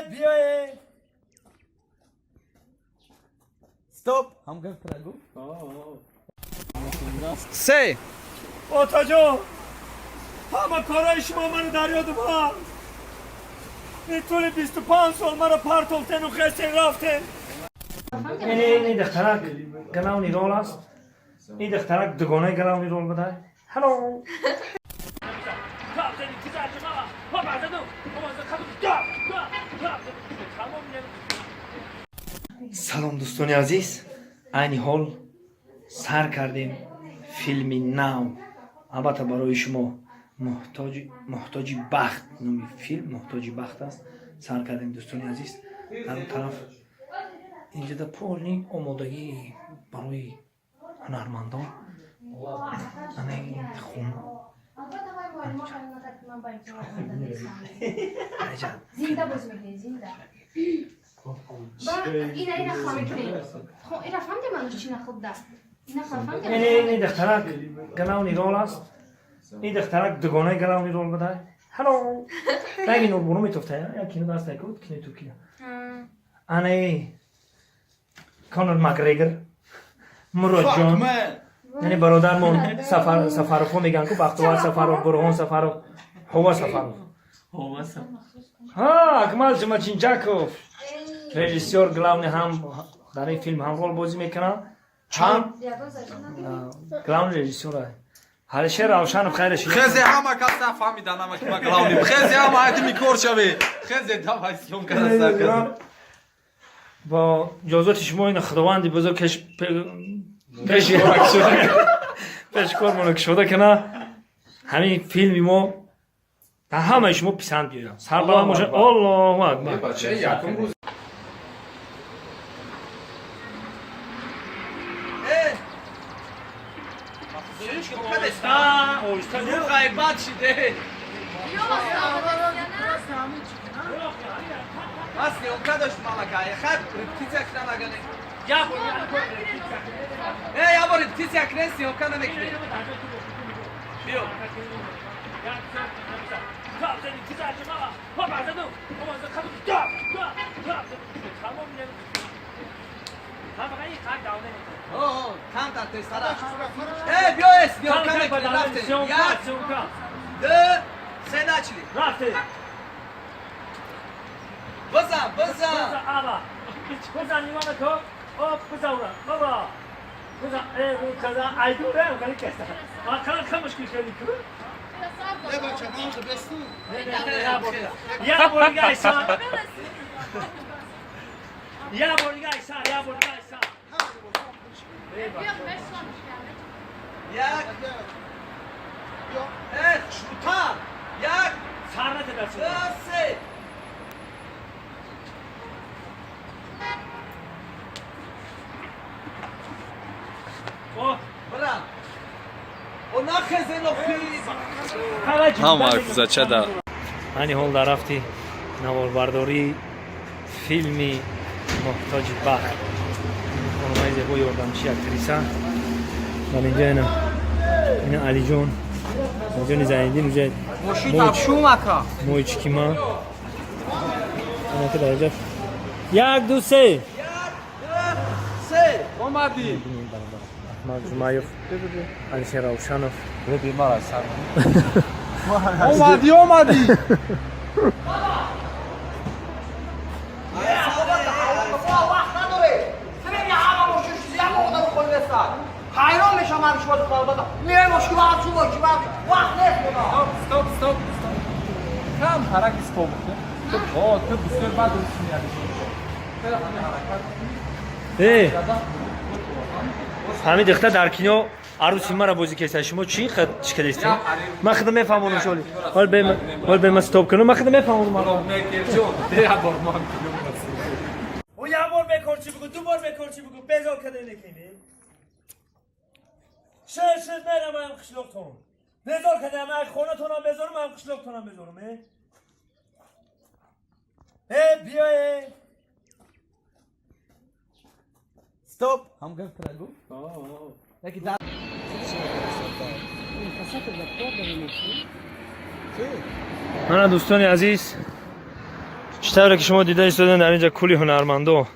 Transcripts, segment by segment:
بیای ستوب هم گفت رگو سه آتا جان همه کارای شما منو در یادم هست این طول 25 سال منو پرتولتن و خستین رفتن این دخترک گلاونی رول است این دخترک دگانه گلاونی رول بده هلو سلام دوستان عزیز عین حال سر کردیم فیلمی نو البته برای شما محتاج بخت نامی فیلم محتاج بخت است سر کردیم دوستان عزیز در اون طرف اینجا در پولنی آمادگی برای هنرمندان این خون زنده باز میکنی زنده اینا خامکنی اینا فهمدی منو چی نخورده اینا فهمدی این دخترک گلاونی رول است این دخترک دگانه گلاونی رول بده هلو نگی نور برو میتوفته یا کینو دست نکود کینو تو کینو انه کانر مکگریگر مراد جان یعنی برادرمون سفرخو میگن که بختیوار سفرخ برهان سفرخ هوا سفرخ ها اکمل جمچینچاکوف رژیسور گلاونی هم در این فیلم هم رول بازی میکنه هم گلاون رژیسوره حالش روشن و خیرش خیلی همه کس نفهمیدن همه که ما گلاونیم خیلی همه ادمی کور شوی خیلی دوای سیون کنه با اجازت شما این خداوند بزرگ پیش کار منو شده کنه همین فیلمی ما در همه شما پسند بیارم سر بلا موشه الله اکبر غیبت شده اصلی اون کداش مالکای خط رپتیزیا کنه مگنه یا با رپتیزیا کنه اون کنه میکنه بیو کم در تستره بیو اس بیو کنه میکنه رفته یک دو سه نچلی رفته بزن بزن نیوانه تو بزن بابا بزن اون کذا ایدوره اون کلی کسته کار مشکل کردی که یه بچه نام بستو یا بورگا ایسا یا بورگا ایسا یک شوتر یک سرنت برسید سه برم و نخزه نخی همه گذشته در هنی حال در رفتی نواربرداری فیلمی محتاج بخت خانمای زیبای اردمشی اکتریسه من اینجا اینا علی جون اینجا زیندین اونجا مویچ کیما که درجه یک دو سه اومدی احمد جمایف علیشه روشنوف به بیمار هستم اومدی حیران میشم من شما تو کار میای مشکل از تو وقت نیست استوب کم حرک استوب تو بسیار بد درست میادی همین دختر در کینو عروسی مرا بازی کسی شما چی خد چکلیستی من خودم میفهمونم شولی حال به من استوب کنم من خودم میفهمونم و یه بار بکن چی بگو دو بار بکن چی بگو بزار کده نکنی شش میرم هم قشلوقتون بزار کده همه خونه تونم بزارم هم قشلوقتونم بزارم بیای ستوب هم گفت رگو یکی در من دوستان عزیز چطوره که شما دیده ایستادن در اینجا کلی هنرمندو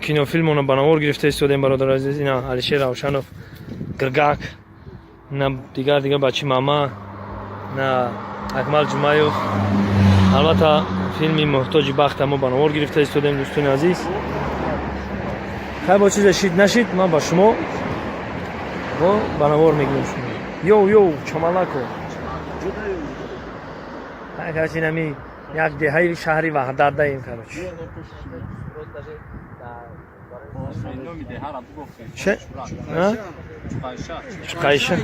کینوفیلم اونو بناور گرفته ایستادن برادر عزیز. اینا علیشیر روشنوف، گرگاک، نه دیگر بچی ماما، نه اکمل جمایوف. البته فیلمی محتاج بخت ما بناور گرفته ایستادیم دوستان عزیز. خیلی با چیز شید نشید من با شما با بناور میگم شما. یو چمالاکو هرچی نمی یک دهه شهری وحدت دهیم کروچ. چه؟ چقایشه؟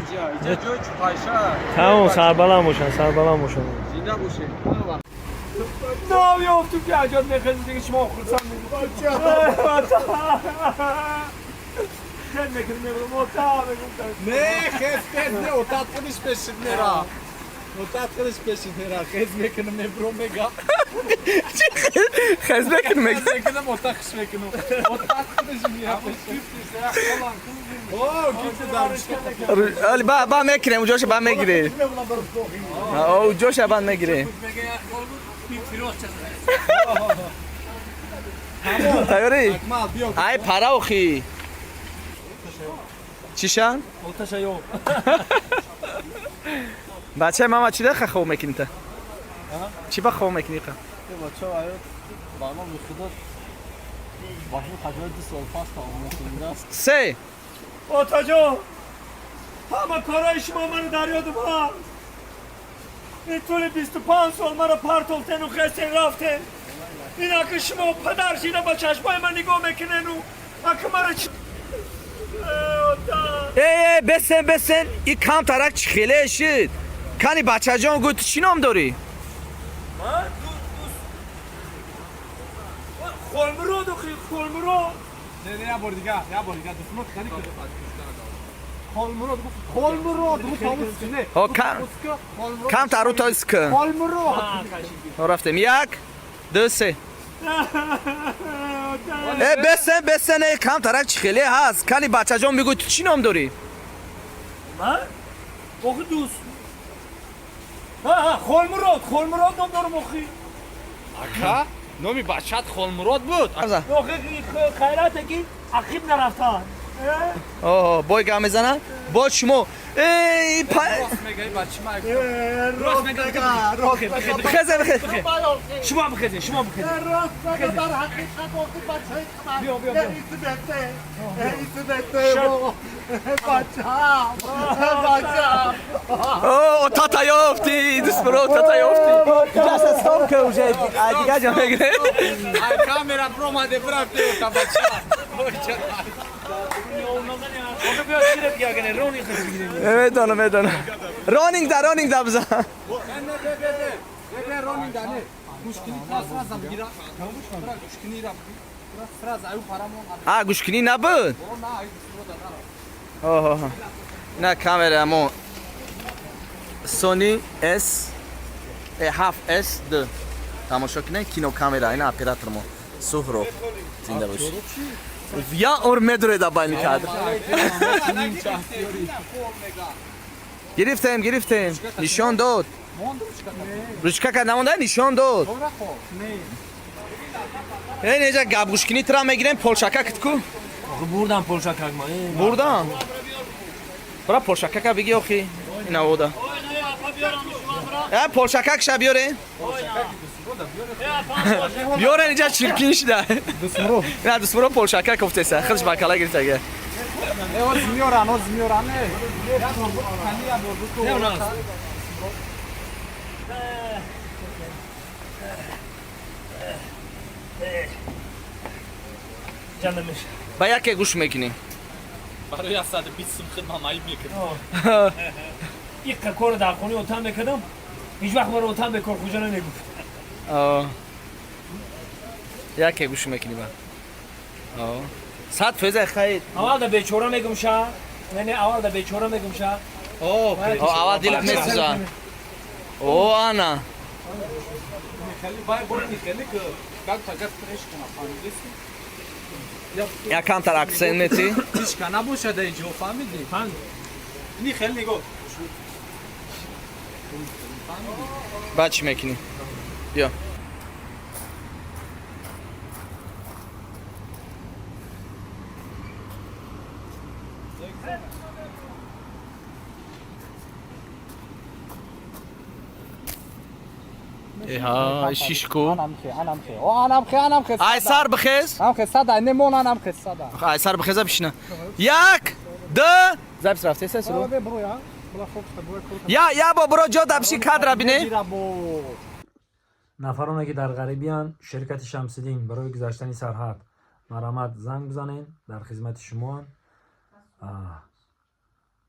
تمام سربلند باشن نه بیافتو که عجاد میخوزی دیگه شما خودسان میگید Gel mekanım yavrum, otağa mekanım. Ne? Kes ne? O tatlış peşinlera. O tatlış peşinlera. Kes mekanım ne bro mega. Kes mekanım mega. Kes mekanım o takış mekanım. O tatlışım ya. Oo, kimse darmış. Ali ben mekanım, Josh'a ben mekanım. O Josh'a ben mekanım. Hayır. Ay para oxi. چیشان؟ آتش ایو بچه ماما چی داره خواه میکنی تا؟ چی با خواه میکنی تا؟ بچه آیا بانام خدا باشون خجال دی سال پاس تا اون است. سه آتجا همه کارای شما منو در یادم هست. این طول 25 سال مرا پرتولتن و خستین رفتن. اینا که شما پدر شیده با چشمای من نگاه میکنن و اکه مرا چی بسن این کم ترک چخیله شد کنی بچه جان گوی تو چی نام داری؟ من؟ خولمراد و خولمراد نه یه بار دیگه دستمات خیلی کنه خولمراد گفت همون نه کم ترو تا اسکه خولمراد رفتم یک دو سه بسن کم ترک چخیله هست کنی بچه جان بگوی تو چی نام داری؟ من؟ آخی دوست خولمراد نام دارم آخی اکا؟ نامی بچه‌ت خولمراد بود آخی خیراته که عقیب نرفتن بای گم میزنن؟ با شما ای راست میگه بچه راست میگه بخزه شما بخزه راست میگه در حقیقت وقتی بچه بیا ایسو بده اوه تاتا یافتی دست برو تاتا یافتی جاست استاپ که اوجه دیگه جا میگه ای کامرا برو ماده برفته تا بچه میدونم رانینگ دا بزن نه رانینگ دا نه گوشکنی تراس بگیرم گوشکنی را تراس ایو پرامون گوشکنی نبود نه کامرا مو سونی اس 7S2 تماشا کنه کینو کامرا اینا اپراتور مو سهرو زنده باش یا اور مدره دا باین کادر گرفتم نشان داد روچکا که نمونده نشان داد این اینجا گابگوشکنی ترا میگیریم پولشکا کت کو بردم پولشکک ما بردم برا پولشکا بگی آخی این اودا پولشکک شا بیاره بیاره اینجا چرکین شده نه دستمرو پولشکک گفته سه خودش باکالا گرفته گه اوز میوران جانمش با یکی گوش میکنی برای 120 خدمت مایی میکنم یک کار در خونه اتاق میکردم هیچ وقت مرا اتاق به کار خوجا نمیگفت یکی گوش میکنی با صد فیضه خیلی اول در بیچوره میگم شا اول در بیچوره میگم شا اول دیلت میسوزن آنا خیلی باید بردی خیلی که کل تاگت فرش کنم یا کم تر اکسن میتی هیچ که نباشه در اینجا فهمیدی؟ اینی خیلی نگاه بعد چی میکنی؟ بیا ها شیشکو انم خی ای سر بخیز انم خی صدا نمون انم خی صدا ای سر بخیز بشینه یک دو زبس رفته سه سلو برو یا بلا خوب برو یا با برو جا دبشی کادر بینه نفرانی که در غریبیان شرکت شمس‌الدین برای گذشتن سرحد مرامت زنگ بزنین در خدمت شما.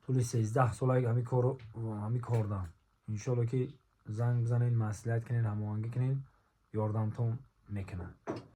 طول 13 سال همی کار دارم. انشالله که زنگ بزنین، مصلحت کنین، هماهنگی کنین، یاردمتون میکنن.